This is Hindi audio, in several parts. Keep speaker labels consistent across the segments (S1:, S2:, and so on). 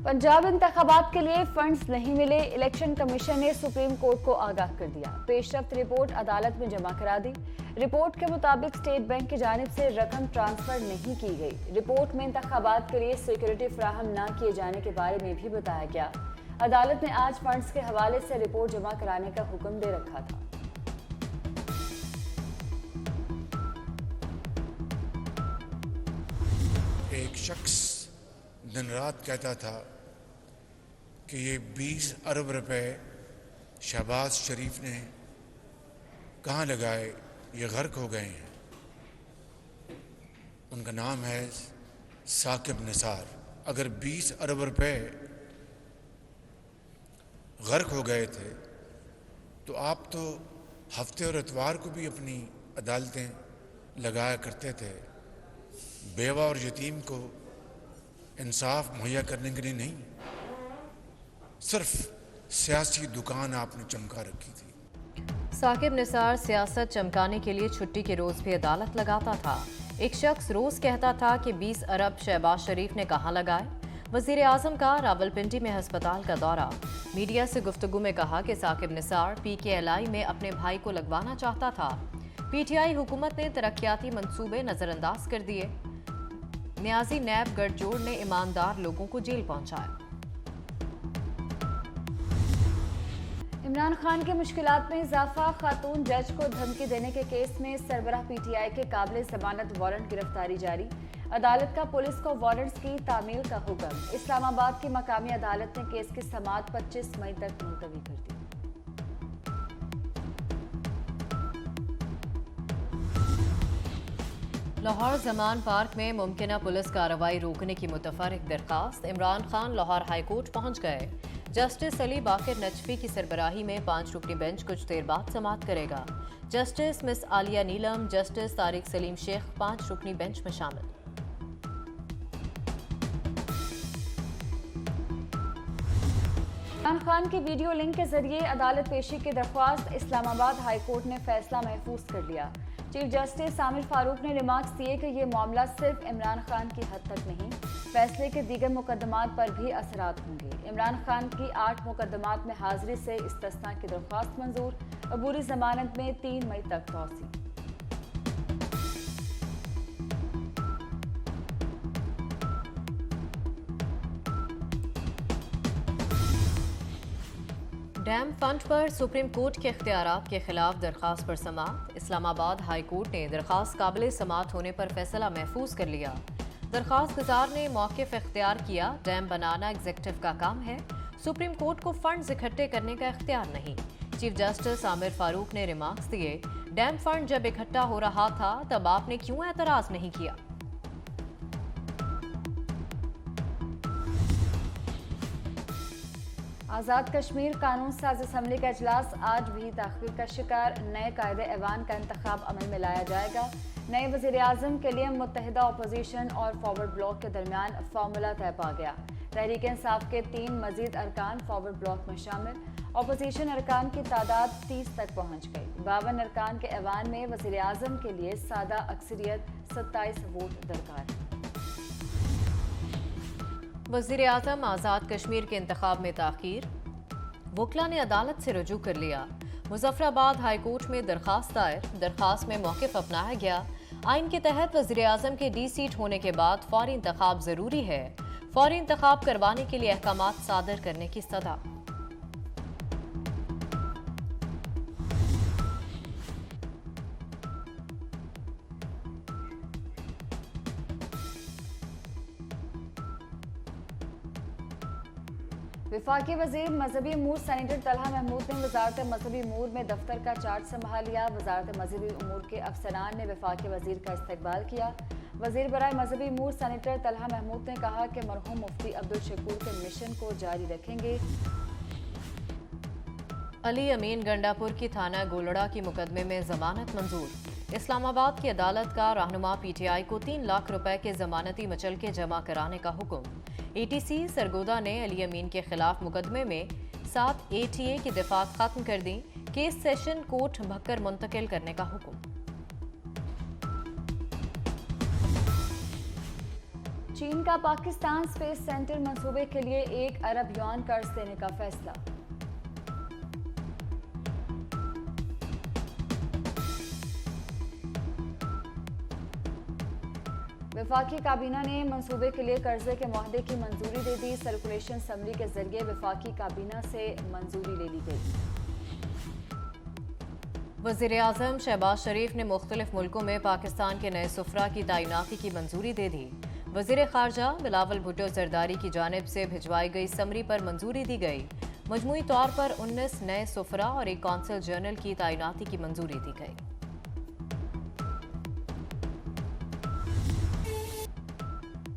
S1: पंजाब इंतखाबात के लिए फंड्स नहीं मिले, इलेक्शन कमीशन ने सुप्रीम कोर्ट को आगाह कर दिया। पेशरफ्त रिपोर्ट अदालत में जमा करा दी। रिपोर्ट के मुताबिक स्टेट बैंक की जानिब से रकम ट्रांसफर नहीं की गई। रिपोर्ट में इंतखाबात के लिए सिक्योरिटी फराहम न किए जाने के बारे में भी बताया गया। अदालत ने आज फंड्स के हवाले से रिपोर्ट जमा कराने का हुक्म दे रखा था।
S2: एक शख्स दिन रात कहता था कि ये 20 अरब रुपए शहबाज शरीफ ने कहाँ लगाए, ये गर्क हो गए हैं। उनका नाम है साकिब निसार। अगर 20 अरब रुपए गर्क हो गए थे तो आप तो हफ्ते और इतवार को भी अपनी अदालतें लगाया करते थे, बेवा और यतीम को इंसाफ मुहैया करने के लिए नहीं, सिर्फ सियासी दुकान आपने चमका रखी थी।
S3: साकिब निसार सियासत चमकाने के लिए छुट्टी के रोज भी अदालत लगाता था। एक शख्स रोज कहता था कि 20 अरब शहबाज शरीफ ने कहां लगाए। वजीर आजम का रावलपिंडी में अस्पताल का दौरा। मीडिया से गुफ्तगू में कहा कि साकिब निसार PKLI में अपने भाई को लगवाना चाहता था। PTI हुकूमत ने तरक्याती मंसूबे नजरअंदाज कर दिए। न्याजी नैब गठजोड़ ने ईमानदार लोगों को जेल पहुंचाया।
S1: इमरान खान की मुश्किलात में इजाफा। खातून जज को धमकी देने के केस में सरबराह PTI के काबिल जमानत वारंट गिरफ्तारी जारी। अदालत का पुलिस को वारंट्स की तामील का हुक्म। इस्लामाबाद की मकामी अदालत ने केस की समाअत 25 मई तक मुलतवी कर दी।
S3: लाहौर जमान पार्क में मुमकिना पुलिस कार्रवाई रोकने की मुतफर्रिक दरखास्त। इमरान खान लाहौर हाईकोर्ट पहुंच गए। जस्टिस अली बाकिर नजफी की सरबराही में 5 रुकनी बेंच कुछ देर बाद समाअत करेगा। जस्टिस मिस आलिया नीलम, जस्टिस तारिक सलीम शेख 5 रुकनी बेंच में शामिल।
S1: इमरान खान की वीडियो लिंक के जरिए अदालत पेशी की दरख्वास्त। इस्लामाबाद हाईकोर्ट ने फैसला महफूज कर लिया। चीफ जस्टिस आमिर फारूक ने रिमार्क्स दिए कि ये मामला सिर्फ इमरान खान की हद तक नहीं, फैसले के दीगर मुकदमात पर भी असरात होंगे। इमरान खान की 8 मुकदमात में हाजिरी से इस्तिस्ना की दरख्वास्त मंजूर। अबूरी जमानत में 3 मई तक तौसी।
S3: डैम फंड पर सुप्रीम कोर्ट के इख्तियारात के खिलाफ दरखास्त पर समाअत। इस्लामाबाद हाई कोर्ट ने दरखास्त काबिल समाअत होने पर फैसला महफूज कर लिया। दरखास्त गुजार ने मौक़िफ़ इख्तियार किया। डैम बनाना एग्जीक्यूटिव का काम है, सुप्रीम कोर्ट को फंड्स इकट्ठे करने का इख्तियार नहीं। चीफ जस्टिस आमिर फारूक ने रिमार्क्स दिए, डैम फंड जब इकट्ठा हो रहा था तब आपने क्यों एतराज नहीं किया।
S1: आज़ाद कश्मीर कानून साज असम्बली का इजलास आज भी ताख़ीर का शिकार। नए कायदे ऐवान का इंतखाब अमल में लाया जाएगा। नए वज़ीर आज़म के लिए मुत्तहिदा अपोजिशन और फॉरवर्ड ब्लॉक के दरमियान फार्मूला तय पा गया। तहरीक इंसाफ के 3 मजीद अरकान फॉरवर्ड ब्लॉक में शामिल। अपोजिशन अरकान की तादाद 30 तक पहुँच गई। 52 अरकान के ऐवान में वज़ीर आज़म के लिए सादा अक्सरियत 27 वोट दरकार।
S3: वज़ीर आज़म आज़ाद कश्मीर के इंतखाब में ताख़ीर। वकला ने अदालत से रुजू कर लिया। मुजफ्फराबाद हाई कोर्ट में दरखास्त दायर। दरखास्त में मौक़िफ़ अपनाया गया। आइन के तहत वज़ीर आज़म के D सीट होने के बाद फौरी इंतखाब ज़रूरी है। फौरी इंतखाब करवाने के लिए अहकामात सादर करने की सदा।
S1: वफाकी वज़ीर मजहबी अमूर सेनेटर तलहा महमूद ने वजारत मजहबी अमूर में दफ्तर का चार्ज संभाल लिया। वजारत मजहबी अमूर के अफसरान ने वफाकी वज़ीर का इस्तकबाल किया। वज़ीर बराए मजहबी अमूर सेनेटर तलहा महमूद ने कहा कि मरहूम मुफ्ती अब्दुल शकूर के मिशन को जारी रखेंगे।
S3: अली अमीन गंडापुर की थाना गोलड़ा की मुकदमे में जमानत मंजूर। इस्लामाबाद की अदालत का रहनुमा PTI को 3 लाख रुपए के जमानती मचलके जमा कराने का हुक्म। ATC सरगोदा ने अली अमीन के खिलाफ मुकदमे में 7 ATA की दफात खत्म कर दी। केस सेशन कोर्ट भक्कर मुंतकिल करने का हुक्म।
S1: चीन का पाकिस्तान स्पेस सेंटर मंसूबे के लिए 1 अरब युआन कर्ज देने का फैसला। वफाकी काबीना ने मंसूबे के लिए कर्जे के मुआहदे की मंजूरी दे दी। सर्कुलेशन असम्बली के जरिए वफाकी काबीना से मंजूरी ले ली गई।
S3: वज़ीर-ए-आज़म शहबाज शरीफ ने मुख्तलिफ मुल्कों में पाकिस्तान के नए सुफरा की तैनाती की मंजूरी दे दी। वज़ीर ख़ारजा बिलावल भुट्टो जरदारी की जानिब से भिजवाई गई समरी पर मंजूरी दी गई। मजमूई तौर पर 19 नए सुफरा और एक कौंसल जनरल की तैनाती की मंजूरी दी गई।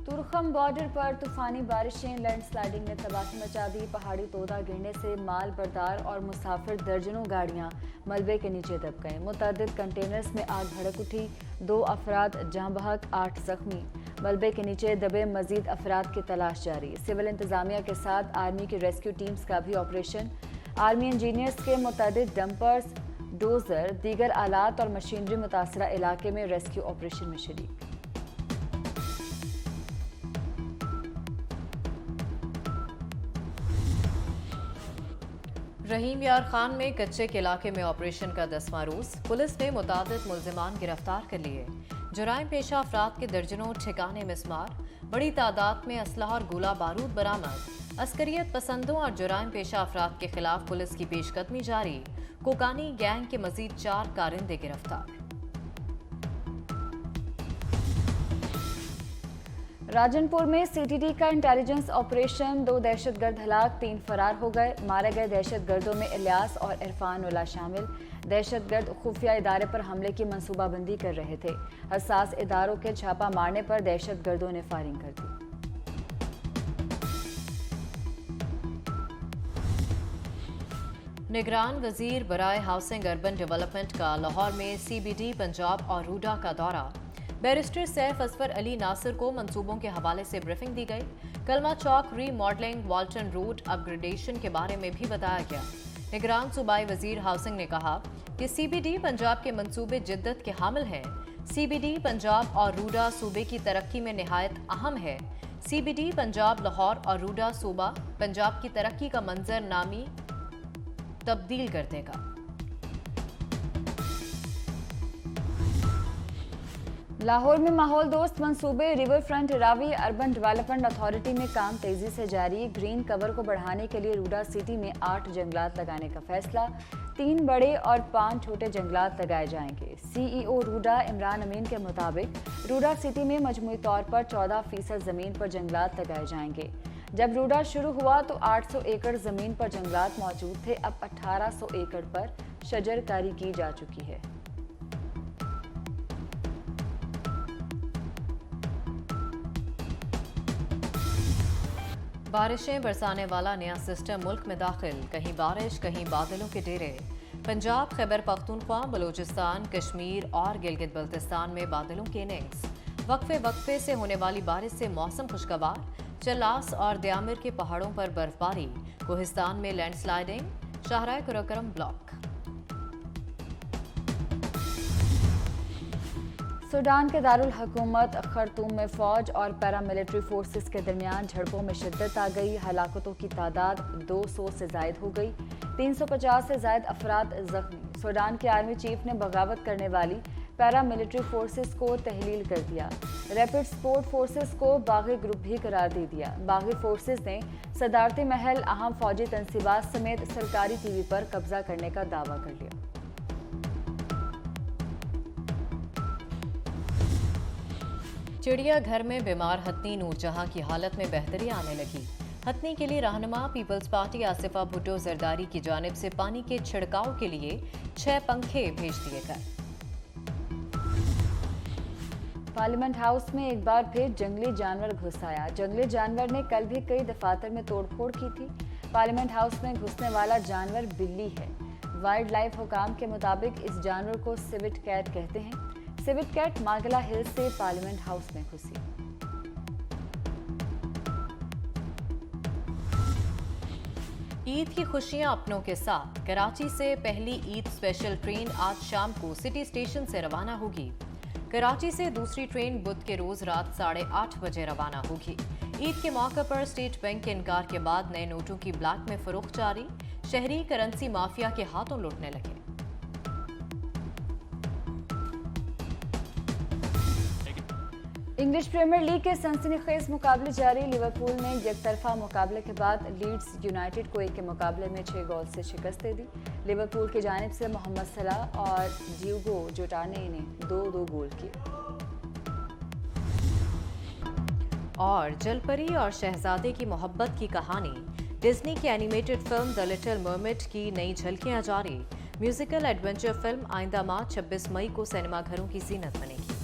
S1: तुरखम बॉर्डर पर तूफानी बारिशें, लैंडस्लाइडिंग ने तबाही मचा दी। पहाड़ी तोदा गिरने से माल बरदार और मुसाफिर दर्जनों गाड़ियां मलबे के नीचे दब गईं। मुतअद्दिद कंटेनर्स में आग भड़क उठी। 2 अफराद जाँ बहक, 8 जख्मी। मलबे के नीचे दबे मजीद अफराद की तलाश जारी। सिविल इंतजामिया के साथ आर्मी की रेस्क्यू टीम्स का भी ऑपरेशन। आर्मी इंजीनियर्स के मुतअद्दिद डंपर्स, डोजर, दीगर आलात और मशीनरी मुतासरा इलाके में रेस्क्यू ऑपरेशन में शरीक।
S3: रहीम यार खान में कच्चे के इलाके में ऑपरेशन का 10वां रोज। पुलिस ने मुतादिद मुल्जिमान गिरफ्तार कर लिए। जुराइम पेशा अफराद के दर्जनों ठिकाने मिस्मार। बड़ी तादाद में असलहा और गोला बारूद बरामद। अस्करियत पसंदों और जुराइम पेशा अफराद के खिलाफ पुलिस की पेशकदमी जारी। कोकानी गैंग के मजीद 4 कारिंदे गिरफ्तार।
S1: राजनपुर में सीटीडी का इंटेलिजेंस ऑपरेशन, 2 दहशतगर्द हलाक, 3 फरार हो गए। मारे गए दहशतगर्दों में इलियास और इरफान उल्ला शामिल। दहशतगर्द खुफिया इदारे पर हमले की मंसूबाबंदी कर रहे थे। हसास इदारों के छापा मारने पर दहशतगर्दों ने फायरिंग कर दी।
S3: निगरान वजीर बराए हाउसिंग अर्बन डेवलपमेंट का लाहौर में सीबीडी पंजाब और रूडा का दौरा। बैरिस्टर सैफ असफर अली नासिर को मंसूबों के हवाले से ब्रीफिंग दी गई। कलमा चौक रीमॉडलिंग, वाल्टन रोड अपग्रेडेशन के बारे में भी बताया गया। निगरान सूबाई वजीर हाउसिंग ने कहा कि सीबीडी पंजाब के मंसूबे जिद्दत के हामिल हैं। सीबीडी पंजाब और रूडा सूबे की तरक्की में निहायत अहम है। सीबीडी पंजाब लाहौर और रूडा सूबा पंजाब की तरक्की का मंजर नामी तब्दील कर देगा।
S1: लाहौर में माहौल दोस्त मंसूबे, river front Ravi urban development authority में काम तेजी से जारी। ग्रीन कवर को बढ़ाने के लिए रूडा सिटी में 8 जंगलात लगाने का फैसला। 3 बड़े और 5 छोटे जंगलात लगाए जाएंगे। सीईओ रूडा इमरान अमीन के मुताबिक रूडा सिटी में मजमूई तौर पर 14% जमीन पर जंगलात लगाए जाएंगे। जब रूडा शुरू हुआ तो 800 एकड़ जमीन पर जंगलात मौजूद थे। अब 1800 एकड़ पर शजरकारी की जा चुकी है।
S3: बारिशें बरसाने वाला नया सिस्टम मुल्क में दाखिल। कहीं बारिश, कहीं बादलों के डेरे। पंजाब, खैबर पख्तूनख्वा, बलूचिस्तान, कश्मीर और गिलगित बल्तिस्तान में बादलों की इनिंग्स। वक्फे वक्फे से होने वाली बारिश से मौसम खुशगवार। चलास और दयामिर के पहाड़ों पर बर्फबारी। कोहिस्तान में लैंडस्लाइडिंग। शाहराह कुरकरम ब्लॉक।
S1: सूडान के दारुल हुकूमत खर्तूम में फौज और पैरामिलिट्री फोर्सेस के दरमियान झड़पों में शिद्दत आ गई। हलाकतों की तादाद 200 से जायद हो गई। 350 से जायद अफराद जख्मी। सूडान के आर्मी चीफ ने बगावत करने वाली पैरामिलिट्री फोर्सेस को तहलील कर दिया। रैपिड सपोर्ट फोर्सेस को बागी ग्रुप भी करार दे दिया। बागी फोर्सेस ने सदारती महल, अहम फौजी तनसीबात समेत सरकारी टीवी पर कब्जा करने का दावा कर लिया।
S3: चिड़ियाघर में बीमार हथनी नूरजहां की हालत में बेहतरी आने लगी। हथनी के लिए रहनुमा पीपल्स पार्टी आसिफा भुट्टो जरदारी की जानिब से पानी के छिड़काव के लिए 6 पंखे भेज दिए गए।
S1: पार्लियामेंट हाउस में एक बार फिर जंगली जानवर घुस आया। जंगली जानवर ने कल भी कई दफातर में तोड़फोड़ की थी। पार्लियामेंट हाउस में घुसने वाला जानवर बिल्ली है। वाइल्ड लाइफ हुकाम के मुताबिक इस जानवर को सिविट कैट कहते हैं। सिविट कैट मागला हिल से पार्लियामेंट हाउस में घुसी।
S3: ईद की खुशियां अपनों के साथ। कराची से पहली ईद स्पेशल ट्रेन आज शाम को सिटी स्टेशन से रवाना होगी। कराची से दूसरी ट्रेन बुध के रोज रात 8:30 बजे रवाना होगी। ईद के मौके पर स्टेट बैंक के इनकार के बाद नए नोटों की ब्लैक में फरोख्त जारी, शहरी करेंसी माफिया के हाथों लुटने लगे।
S1: इंग्लिश प्रीमियर लीग के सनसनीखेज मुकाबले जारी। लिवरपूल ने एकतरफा मुकाबले के बाद लीड्स यूनाइटेड को 1 के मुकाबले में 6 गोल से शिकस्त दे दी। लिवरपूल की जानिब से मोहम्मद सलाह और डियोगो जोटा ने 2-2 गोल किए।
S3: और जलपरी और शहजादे की मोहब्बत की कहानी, डिज्नी की animated film the little mermaid की नई झलकियां जारी। म्यूजिकल एडवेंचर फिल्म आइंदा माह 26 मई को सिनेमाघरों की जीनत बनेगी।